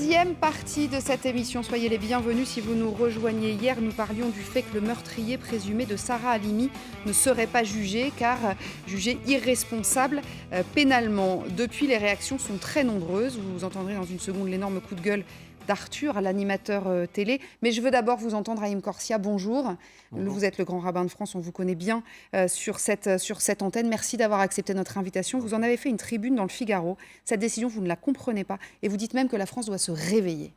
Deuxième partie de cette émission. Soyez les bienvenus si vous nous rejoignez. Hier, nous parlions du fait que le meurtrier présumé de Sarah Halimi ne serait pas jugé car jugé irresponsable pénalement. Depuis, les réactions sont très nombreuses. Vous entendrez dans une seconde l'énorme coup de gueule d'Arthur, l'animateur télé. Mais je veux d'abord vous entendre, Haïm Corsia. Bonjour. Bonjour. Vous êtes le grand rabbin de France, on vous connaît bien sur cette antenne. Merci d'avoir accepté notre invitation. Vous en avez fait une tribune dans le Figaro. Cette décision, vous ne la comprenez pas. Et vous dites même que la France doit se réveiller.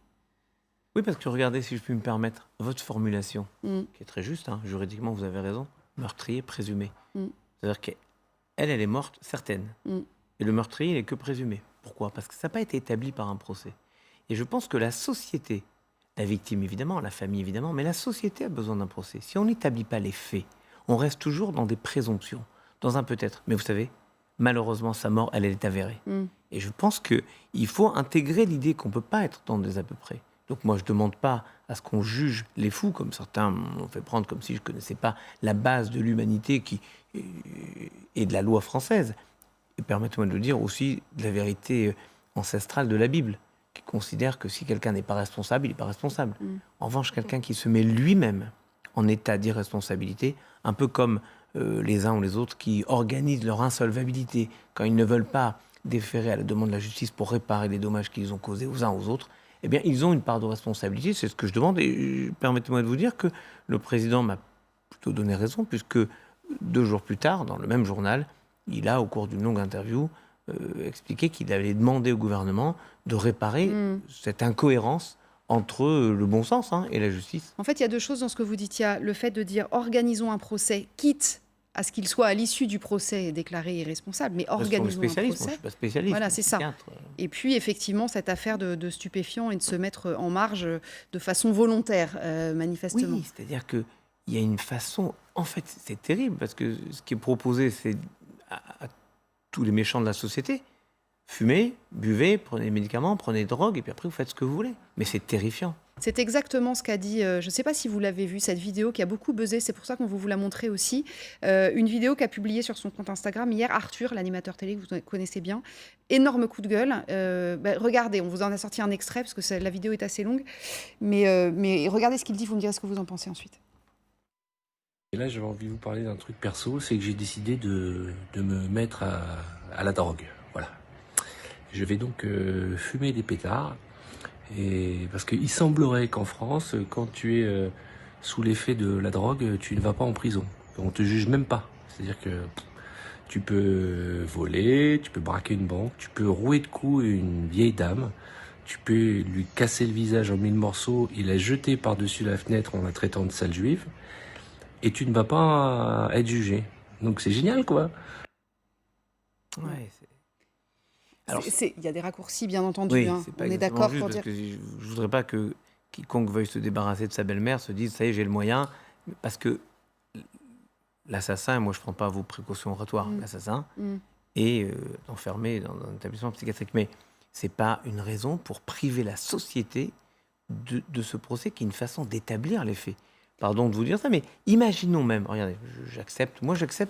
Oui, parce que regardez, si je puis me permettre, votre formulation, qui est très juste, hein, juridiquement, vous avez raison, meurtrier présumé. C'est-à-dire qu'elle est morte, certaine. Et le meurtrier, il n'est que présumé. Pourquoi ? Parce que ça n'a pas été établi par un procès. Et je pense que la société, la victime évidemment, la famille évidemment, mais la société a besoin d'un procès. Si on n'établit pas les faits, on reste toujours dans des présomptions, dans un peut-être. Mais vous savez, malheureusement, sa mort, elle est avérée. Et je pense qu'il faut intégrer l'idée qu'on ne peut pas être dans des à peu près. Donc moi, je ne demande pas à ce qu'on juge les fous, comme certains m'ont fait prendre, comme si je ne connaissais pas la base de l'humanité et de la loi française. Et permettez-moi de le dire aussi, de la vérité ancestrale de la Bible, qui considère que si quelqu'un n'est pas responsable, il n'est pas responsable. En revanche, quelqu'un qui se met lui-même en état d'irresponsabilité, un peu comme les uns ou les autres qui organisent leur insolvabilité quand ils ne veulent pas déférer à la demande de la justice pour réparer les dommages qu'ils ont causés aux uns aux autres, eh bien, ils ont une part de responsabilité, c'est ce que je demande. Et permettez-moi de vous dire que le président m'a plutôt donné raison, puisque 2 jours plus tard, dans le même journal, il a, au cours d'une longue interview, expliqué qu'il allait demander au gouvernement de réparer cette incohérence entre le bon sens et la justice. En fait, il y a 2 choses dans ce que vous dites. Il y a le fait de dire organisons un procès, quitte à ce qu'il soit à l'issue du procès déclaré irresponsable, mais organisons un procès. Moi, je ne suis pas spécialiste. Voilà, c'est ça. Et puis, effectivement, cette affaire de stupéfiants et de se mettre en marge de façon volontaire, manifestement. Oui, c'est-à-dire qu'il y a une façon... En fait, c'est terrible, parce que ce qui est proposé, c'est à tous les méchants de la société: fumez, buvez, prenez des médicaments, prenez des drogues, et puis après, vous faites ce que vous voulez. Mais c'est terrifiant. C'est exactement ce qu'a dit, je ne sais pas si vous l'avez vu, cette vidéo qui a beaucoup buzzé, c'est pour ça qu'on vous l'a montré aussi. Une vidéo qu'a publiée sur son compte Instagram hier, Arthur, l'animateur télé que vous connaissez bien. Énorme coup de gueule. Regardez, on vous en a sorti un extrait, parce que la vidéo est assez longue. Mais regardez ce qu'il dit, vous me direz ce que vous en pensez ensuite. Et là, j'avais envie de vous parler d'un truc perso, c'est que j'ai décidé de me mettre à la drogue. Voilà. Je vais donc fumer des pétards. Et parce qu'il semblerait qu'en France, quand tu es sous l'effet de la drogue, tu ne vas pas en prison. On te juge même pas. C'est-à-dire que tu peux voler, tu peux braquer une banque, tu peux rouer de coups une vieille dame, tu peux lui casser le visage en 1000 morceaux et la jeter par-dessus la fenêtre en la traitant de sale juive, et tu ne vas pas être jugé. Donc c'est génial, quoi. Ouais, il y a des raccourcis, bien entendu. Oui, On pas est d'accord juste, pour parce dire... que je ne voudrais pas que quiconque veuille se débarrasser de sa belle-mère se dise « ça y est, j'ai le moyen », parce que l'assassin, moi je ne prends pas vos précautions oratoires, l'assassin est enfermé dans un établissement psychiatrique. Mais ce n'est pas une raison pour priver la société de ce procès, qui est une façon d'établir les faits. Pardon de vous dire ça, mais imaginons même, regardez, j'accepte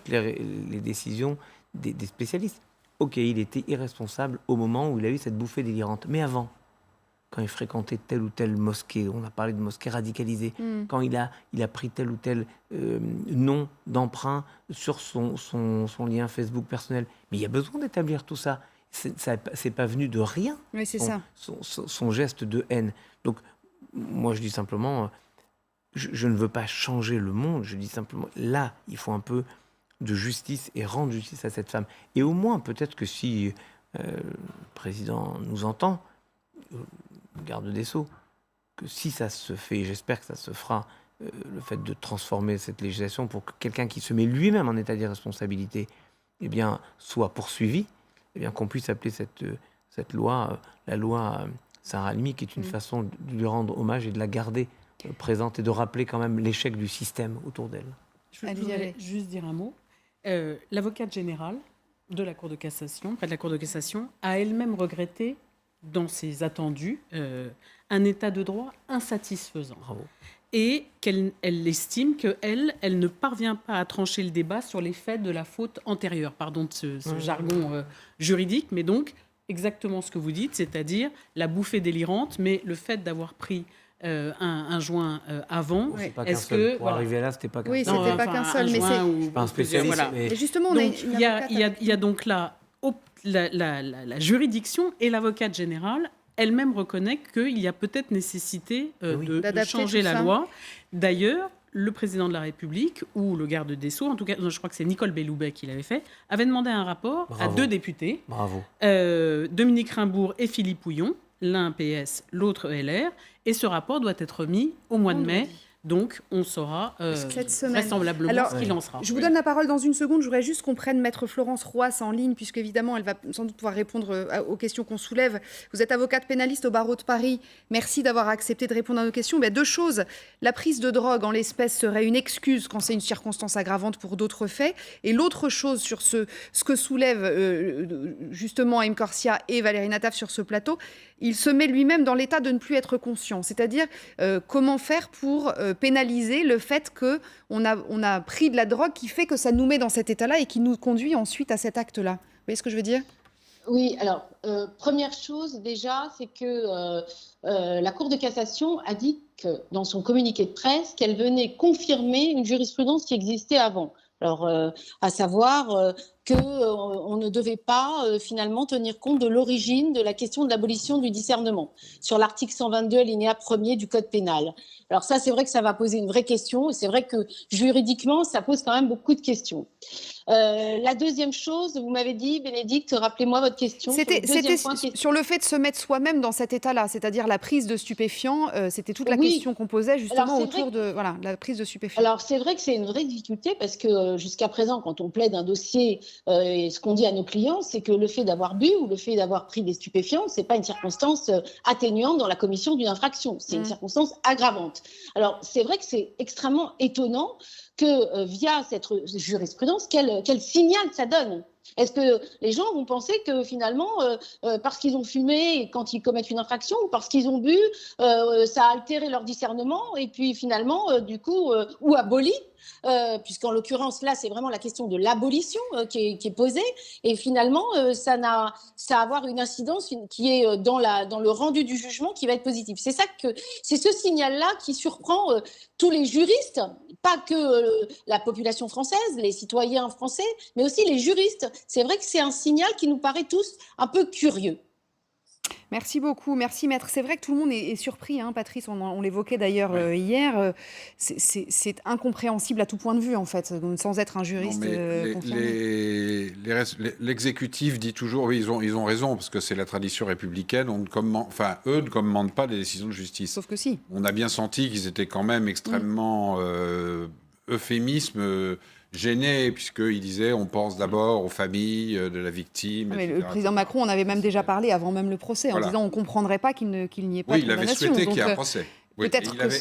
les décisions des spécialistes. Ok, il était irresponsable au moment où il a eu cette bouffée délirante. Mais avant, quand il fréquentait telle ou telle mosquée, on a parlé de mosquée radicalisée, quand il a pris tel ou tel nom d'emprunt sur son lien Facebook personnel. Mais il y a besoin d'établir tout ça. C'est pas venu de rien, Oui, c'est son geste de haine. Donc, moi, je dis simplement, je ne veux pas changer le monde. Je dis simplement, là, il faut un peu de justice et rendre justice à cette femme. Et au moins, peut-être que si le président nous entend, garde des Sceaux, que si ça se fait, j'espère que ça se fera, le fait de transformer cette législation pour que quelqu'un qui se met lui-même en état d'irresponsabilité, eh bien, soit poursuivi, eh bien, qu'on puisse appeler cette loi, la loi Sarah Halimi, qui est une façon de lui rendre hommage et de la garder présente et de rappeler quand même l'échec du système autour d'elle. Je voudrais juste dire un mot. L'avocate générale de la Cour de cassation, près de la Cour de cassation, a elle-même regretté, dans ses attendus, un état de droit insatisfaisant. Bravo. Et qu'elle estime qu'elle ne parvient pas à trancher le débat sur les faits de la faute antérieure. Pardon de ce jargon juridique, mais donc exactement ce que vous dites, c'est-à-dire la bouffée délirante, mais le fait d'avoir pris un joint avant, est-ce que pour arriver là, c'était pas qu'un seul. Oui, c'était pas qu'un seul, mais c'est pas un spécialiste. Voilà. Et justement, il y a donc là la juridiction et l'avocate générale elle-même reconnaît qu'il y a peut-être nécessité de changer la loi. D'ailleurs, le président de la République ou le garde des Sceaux, en tout cas, je crois que c'est Nicole Belloubet qui l'avait fait, avait demandé un rapport à 2 députés, Dominique Rimbourg et Philippe Houillon, l'un PS, l'autre LR, et ce rapport doit être remis au mois de mai. Donc, on saura vraisemblablement ce qu'il en sera. Je vous donne la parole dans une seconde. Je voudrais juste qu'on prenne Maître Florence Roas en ligne, puisque évidemment, elle va sans doute pouvoir répondre aux questions qu'on soulève. Vous êtes avocate pénaliste au barreau de Paris. Merci d'avoir accepté de répondre à nos questions. Mais 2 choses. La prise de drogue, en l'espèce, serait une excuse quand c'est une circonstance aggravante pour d'autres faits. Et l'autre chose sur ce que soulèvent justement Haïm Corsia et Valérie Nataf sur ce plateau, il se met lui-même dans l'état de ne plus être conscient. C'est-à-dire comment faire pour pénaliser le fait qu'on a pris de la drogue qui fait que ça nous met dans cet état-là et qui nous conduit ensuite à cet acte-là. Vous voyez ce que je veux dire ? Oui, alors, première chose déjà, c'est que la Cour de cassation a dit que, dans son communiqué de presse, qu'elle venait confirmer une jurisprudence qui existait avant. Alors, à savoir qu'on ne devait pas finalement tenir compte de l'origine de la question de l'abolition du discernement sur l'article 122 alinéa 1er du Code pénal. Alors ça, c'est vrai que ça va poser une vraie question et c'est vrai que juridiquement, ça pose quand même beaucoup de questions. La deuxième chose, vous m'avez dit, Bénédicte, rappelez-moi votre question. C'était sur le fait de se mettre soi-même dans cet état-là, c'est-à-dire la prise de stupéfiants. C'était toute la question qu'on posait justement autour de la prise de stupéfiants. Alors c'est vrai que c'est une vraie difficulté parce que jusqu'à présent, quand on plaide un dossier, et ce qu'on dit à nos clients, c'est que le fait d'avoir bu ou le fait d'avoir pris des stupéfiants, c'est pas une circonstance atténuante dans la commission d'une infraction, c'est une circonstance aggravante. Alors c'est vrai que c'est extrêmement étonnant que via cette jurisprudence, quel signal ça donne ? Est-ce que les gens vont penser que finalement, parce qu'ils ont fumé quand ils commettent une infraction ou parce qu'ils ont bu, ça a altéré leur discernement et puis finalement, du coup, ou aboli puisqu'en l'occurrence, là, c'est vraiment la question de l'abolition qui est posée. Et finalement, ça a à avoir une incidence qui est dans le rendu du jugement qui va être positif. C'est ce signal-là qui surprend tous les juristes, pas que la population française, les citoyens français, mais aussi les juristes. C'est vrai que c'est un signal qui nous paraît tous un peu curieux. Merci beaucoup, merci Maître. C'est vrai que tout le monde est surpris, hein, Patrice, on l'évoquait d'ailleurs hier. C'est incompréhensible à tout point de vue, en fait, sans être un juriste. L'exécutif dit toujours, oui, ils ont raison, parce que c'est la tradition républicaine, eux ne commandent pas des décisions de justice. Sauf que si. On a bien senti qu'ils étaient quand même extrêmement euphémismes, gêné, puisqu'il disait on pense d'abord aux familles de la victime. Mais le président Macron en avait même déjà parlé avant même le procès, en disant on ne comprendrait pas qu'il n'y ait pas de condamnation. Oui, il avait souhaité qu'il y ait un procès. Oui.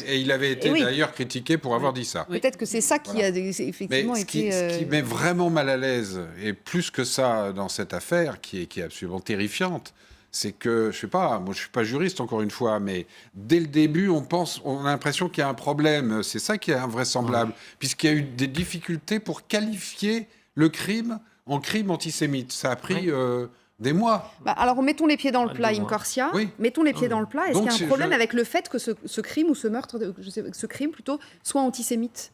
Et il avait été d'ailleurs critiqué pour avoir dit ça. Peut-être que c'est ça qui a effectivement été... Ce qui met vraiment mal à l'aise, et plus que ça dans cette affaire, qui est absolument terrifiante, c'est que, je sais pas, moi je suis pas juriste encore une fois, mais dès le début, on a l'impression qu'il y a un problème. C'est ça qui est invraisemblable, puisqu'il y a eu des difficultés pour qualifier le crime en crime antisémite. Ça a pris des mois. Alors mettons les pieds dans le plat, Haïm Corsia. Oui. Mettons les pieds dans le plat. Est-ce qu'il y a un problème avec le fait que ce crime ou ce meurtre, ce crime plutôt, soit antisémite ?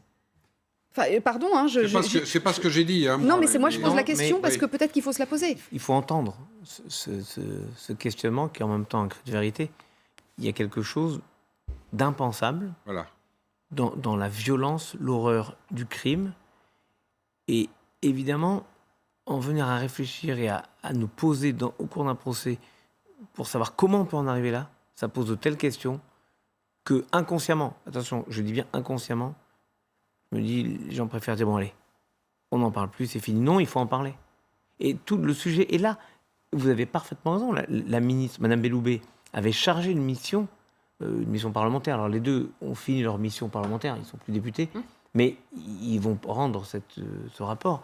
Enfin, pardon, hein, c'est pas ce que j'ai dit. Hein, non, mais c'est moi je pose la question parce que peut-être qu'il faut se la poser. Il faut entendre ce questionnement qui est en même temps un cri de vérité. Il y a quelque chose d'impensable dans la violence, l'horreur du crime. Et évidemment, en venir à réfléchir et à nous poser au cours d'un procès pour savoir comment on peut en arriver là, ça pose de telles questions que inconsciemment, attention, je dis bien inconsciemment, je me dis, les gens préfèrent dire, bon allez, on n'en parle plus, c'est fini. Non, il faut en parler. Et tout le sujet est là. Vous avez parfaitement raison. La ministre, Madame Belloubet, avait chargé une mission parlementaire. Alors les deux ont fini leur mission parlementaire, ils ne sont plus députés, mais ils vont rendre ce rapport.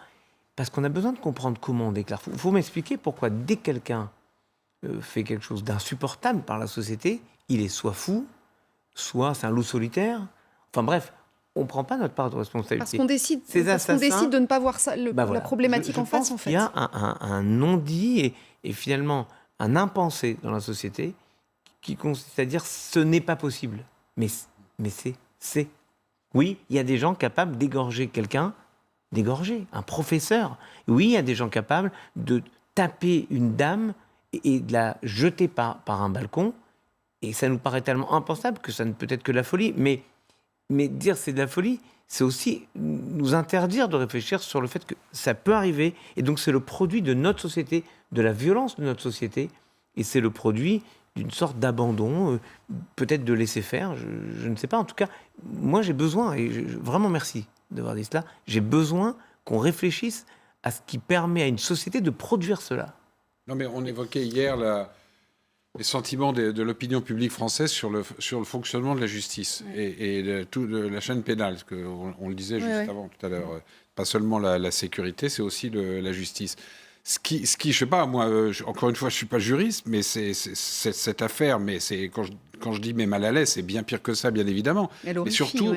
Parce qu'on a besoin de comprendre comment on déclare. Il faut m'expliquer pourquoi dès que quelqu'un fait quelque chose d'insupportable par la société, il est soit fou, soit c'est un loup solitaire. Enfin bref, on ne prend pas notre part de responsabilité. Parce qu'on décide de ne pas voir ça, la problématique en face, en fait. Il y a un non-dit et finalement, un impensé dans la société qui consiste à dire ce n'est pas possible. Mais c'est. Oui, il y a des gens capables d'égorger quelqu'un, d'égorger un professeur. Oui, il y a des gens capables de taper une dame et de la jeter par un balcon. Et ça nous paraît tellement impensable que ça ne peut être que de la folie. Mais dire c'est de la folie, c'est aussi nous interdire de réfléchir sur le fait que ça peut arriver. Et donc c'est le produit de notre société, de la violence de notre société. Et c'est le produit d'une sorte d'abandon, peut-être de laisser faire, je ne sais pas. En tout cas, moi j'ai besoin, et vraiment merci d'avoir dit cela, j'ai besoin qu'on réfléchisse à ce qui permet à une société de produire cela. Non mais on évoquait hier les sentiments de l'opinion publique française sur le fonctionnement de la justice et de la chaîne pénale, parce qu'on le disait juste avant tout à l'heure, pas seulement la sécurité, c'est aussi la justice. Ce qui, je sais pas, moi, encore une fois, je suis pas juriste, mais c'est cette affaire, mais c'est quand je dis mais mal à l'aise, c'est bien pire que ça, bien évidemment. Mais surtout,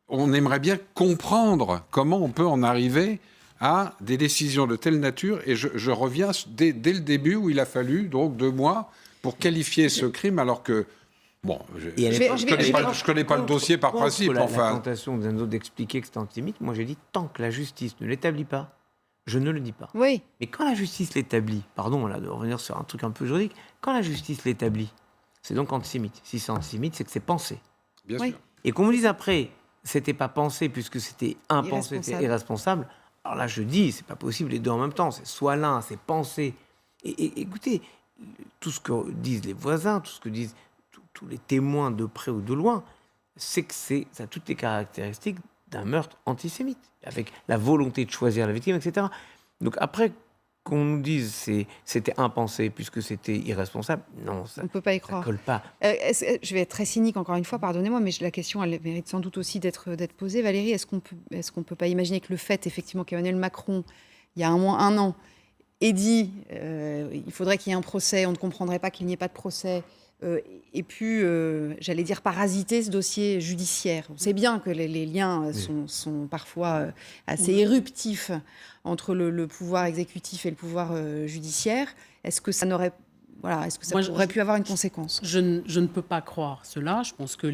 on aimerait bien comprendre comment on peut en arriver à des décisions de telle nature. Et je reviens dès le début où il a fallu donc 2 mois pour qualifier ce crime, alors que bon, je connais pas le dossier par principe. La tentation d'un autre d'expliquer que c'est antisémite, moi j'ai dit tant que la justice ne l'établit pas. Je ne le dis pas. Oui. Mais quand la justice l'établit, pardon là, de revenir sur un truc un peu juridique, quand la justice l'établit, c'est donc antisémite. Si c'est antisémite, c'est que c'est pensé. Bien sûr. Et qu'on me dise après, c'était pas pensé puisque c'était impensé, c'était irresponsable, alors là je dis, c'est pas possible les deux en même temps. C'est soit l'un, c'est pensé. Et écoutez, tout ce que disent les voisins, tout ce que disent tous les témoins de près ou de loin, c'est que ça a toutes les caractéristiques d'un meurtre antisémite, avec la volonté de choisir la victime, etc. Donc après, qu'on nous dise c'était impensé puisque c'était irresponsable, non, ça ne peut pas y croire. Ça colle pas. Je vais être très cynique encore une fois, pardonnez-moi, mais la question elle mérite sans doute aussi d'être posée. Valérie, est-ce qu'on peut pas imaginer que le fait effectivement qu'Emmanuel Macron, il y a un an, ait dit il faudrait qu'il y ait un procès, on ne comprendrait pas qu'il n'y ait pas de procès, et puis, j'allais dire, parasiter ce dossier judiciaire. On sait bien que les liens sont parfois assez éruptifs entre le pouvoir exécutif et le pouvoir judiciaire. Est-ce que ça n'aurait... Voilà, est-ce que ça aurait pu avoir une conséquence ? Je ne peux pas croire cela. Je pense que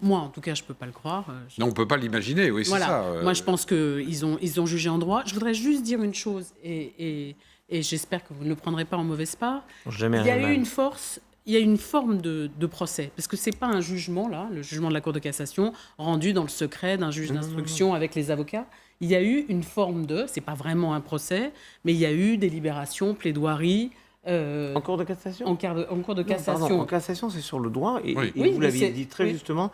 moi, en tout cas, je ne peux pas le croire. Non, on ne peut pas l'imaginer, oui, voilà. C'est ça. Moi, je pense qu'ils ont jugé en droit. Je voudrais juste dire une chose, et j'espère que vous ne le prendrez pas en mauvaise part. Jamais il y a eu une force... Il y a une forme de procès, parce que ce n'est pas un jugement, là, le jugement de la Cour de cassation, rendu dans le secret d'un juge d'instruction avec les avocats. Il y a eu une forme ce n'est pas vraiment un procès, mais il y a eu délibération, plaidoirie. En Cour de cassation En Cour de cassation. Pardon, en cassation, c'est sur le droit, et vous l'aviez dit très justement,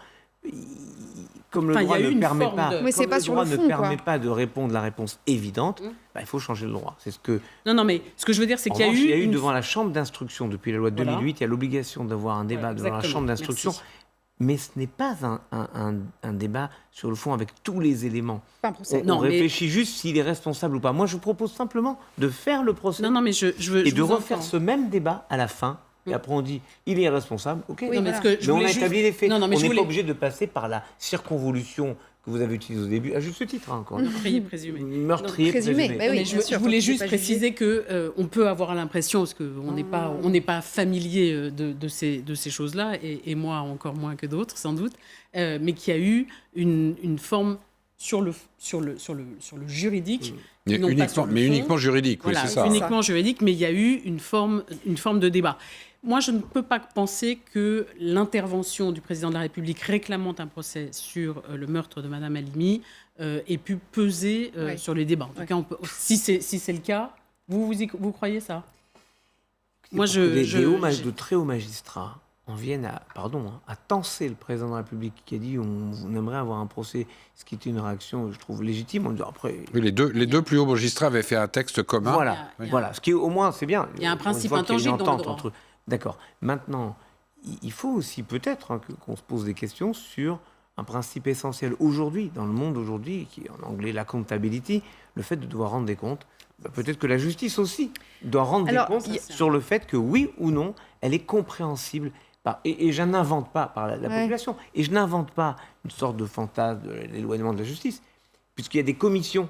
comme le droit ne permet pas, mais c'est pas sur le fond, permet pas de répondre la réponse évidente, il faut changer le droit. C'est ce que. Non, mais ce que je veux dire, c'est qu'il y a eu devant la chambre d'instruction depuis la loi de 2008, il y a l'obligation d'avoir un débat devant la chambre d'instruction. Merci. Mais ce n'est pas un débat sur le fond avec tous les éléments. Pas un procès. On réfléchit juste s'il est responsable ou pas. Moi, je propose simplement de faire le procès et de refaire ce même débat à la fin. Et après, on dit, il est irresponsable, ok. Oui, mais on a établi les faits. On n'est pas obligé de passer par la circonvolution que vous avez utilisée au début, à juste titre, encore. Meurtrier présumé. Meurtrier présumé. Mais oui, je voulais juste préciser qu'on peut avoir l'impression, parce qu'on n'est pas familier de ces choses-là, et moi encore moins que d'autres, sans doute, mais qu'il y a eu une forme sur le juridique. Mais uniquement juridique, voilà, oui, c'est ça. Uniquement juridique, mais il y a eu une forme de débat. Moi, je ne peux pas penser que l'intervention du président de la République réclamant un procès sur le meurtre de Mme Halimi ait pu peser sur les débats. En tout cas, si c'est le cas, vous croyez ça ? Moi, de très hauts magistrats en viennent à tancer le président de la République qui a dit on aimerait avoir un procès, ce qui était une réaction, je trouve, légitime. On dit après... Oui, les deux plus hauts magistrats avaient fait un texte commun. Voilà. Ce qui, au moins, c'est bien. Il y a un principe intangible dans le droit. D'accord. Maintenant, il faut aussi peut-être qu'on se pose des questions sur un principe essentiel aujourd'hui, dans le monde aujourd'hui, qui est en anglais l'accountability, le fait de devoir rendre des comptes. Peut-être que la justice aussi doit rendre des comptes sur le fait que oui ou non, elle est compréhensible. Et je n'invente pas par la population. Et je n'invente pas une sorte de fantasme de l'éloignement de la justice, puisqu'il y a des commissions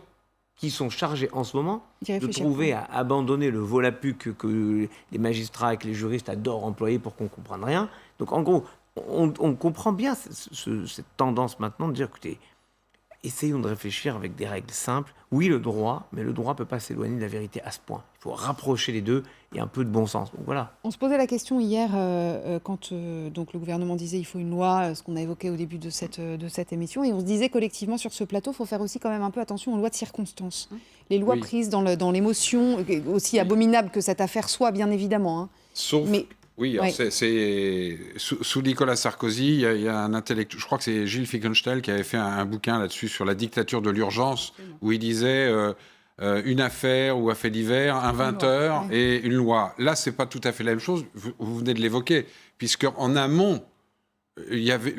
qui sont chargés en ce moment de trouver à abandonner le volapuc que les magistrats et que les juristes adorent employer pour qu'on ne comprenne rien. Donc en gros, on comprend bien cette tendance maintenant de dire, écoutez, essayons de réfléchir avec des règles simples. Oui, le droit, mais le droit ne peut pas s'éloigner de la vérité à ce point. Il faut rapprocher les deux et un peu de bon sens. Donc voilà. On se posait la question hier quand donc le gouvernement disait il faut une loi, ce qu'on a évoqué au début de cette émission, et on se disait collectivement sur ce plateau, il faut faire aussi quand même un peu attention aux lois de circonstance. Les lois prises dans l'émotion, aussi abominable que cette affaire soit, bien évidemment. Sauf... Oui, c'est sous Nicolas Sarkozy, il y a un intellectuel, je crois que c'est Gilles Fickenstein qui avait fait un bouquin là-dessus sur la dictature de l'urgence, où il disait une affaire ou un fait divers, un 20h et une loi. Là, c'est pas tout à fait la même chose, vous venez de l'évoquer, puisqu'en amont, il y avait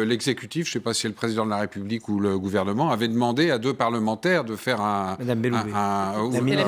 l'exécutif, je ne sais pas si c'est le président de la République ou le gouvernement, avait demandé à 2 parlementaires de faire Madame Belloubet.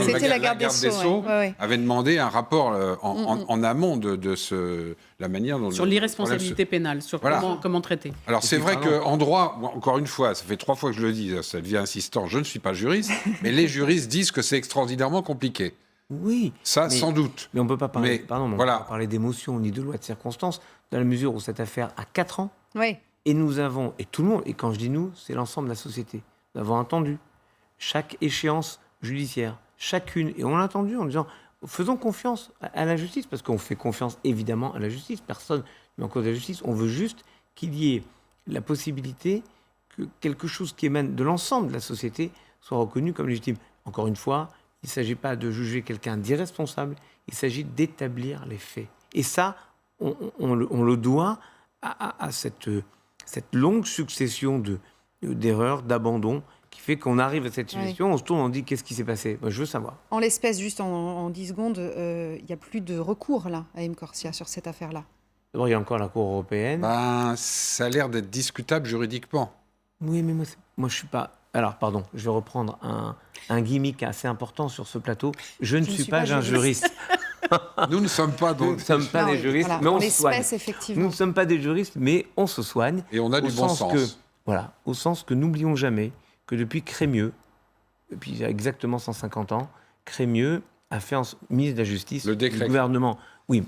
C'était la garde des Sceaux. Avait demandé un rapport en amont de la manière dont... Sur l'irresponsabilité pénale, sur comment traiter. Alors c'est vrai qu'en droit, encore une fois, ça fait 3 fois que je le dis, ça devient insistant, je ne suis pas juriste, mais les juristes disent que c'est extraordinairement compliqué. Oui. Ça, sans doute. Mais on ne peut pas parler, on peut pas parler d'émotion ni de loi de circonstance, dans la mesure où cette affaire a 4 ans. Oui. Et nous avons, et tout le monde, et quand je dis nous, c'est l'ensemble de la société, nous avons entendu chaque échéance judiciaire, chacune, et on l'a entendu en disant, faisons confiance à la justice, parce qu'on fait confiance évidemment à la justice, personne ne met en cause la justice, on veut juste qu'il y ait la possibilité que quelque chose qui émane de l'ensemble de la société soit reconnu comme légitime. Encore une fois, il ne s'agit pas de juger quelqu'un d'irresponsable, il s'agit d'établir les faits. Et ça, on le doit à cette longue succession d'erreurs, d'abandons, qui fait qu'on arrive à cette situation, on se tourne, on dit qu'est-ce qui s'est passé ? Moi, je veux savoir. En l'espèce, juste en 10 secondes, il n'y a plus de recours là, à M. Corsia sur cette affaire-là. D'abord, il y a encore la Cour européenne. Ça a l'air d'être discutable juridiquement. Oui, mais moi je ne suis pas... Alors, pardon, je vais reprendre un gimmick assez important sur ce plateau. Je ne suis pas un juriste. Nous ne sommes pas, des juristes, voilà, mais on se soigne. Effectivement. Nous ne sommes pas des juristes, mais on se soigne. Et on a du bon sens. Au sens que n'oublions jamais que depuis Crémieux, depuis il y a exactement 150 ans, Crémieux a fait ministre de la Justice le décret. Du gouvernement. Oui,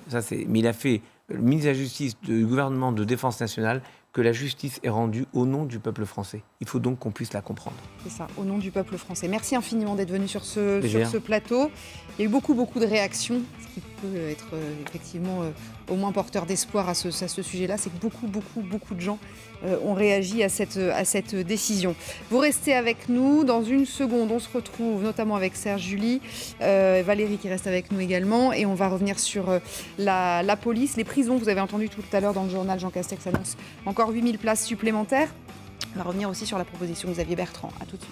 mais il a fait le ministre de la Justice du gouvernement de défense nationale que la justice est rendue au nom du peuple français. Il faut donc qu'on puisse la comprendre. C'est ça, au nom du peuple français. Merci infiniment d'être venu sur ce plateau. Il y a eu beaucoup de réactions, ce qui peut être effectivement au moins porteur d'espoir à ce sujet-là. C'est que beaucoup de gens ont réagi à cette décision. Vous restez avec nous. Dans une seconde, on se retrouve notamment avec Serge July, Valérie qui reste avec nous également. Et on va revenir sur la police, les prisons. Vous avez entendu tout à l'heure dans le journal, Jean Castex annonce encore 8000 places supplémentaires. On va revenir aussi sur la proposition de Xavier Bertrand. À tout de suite.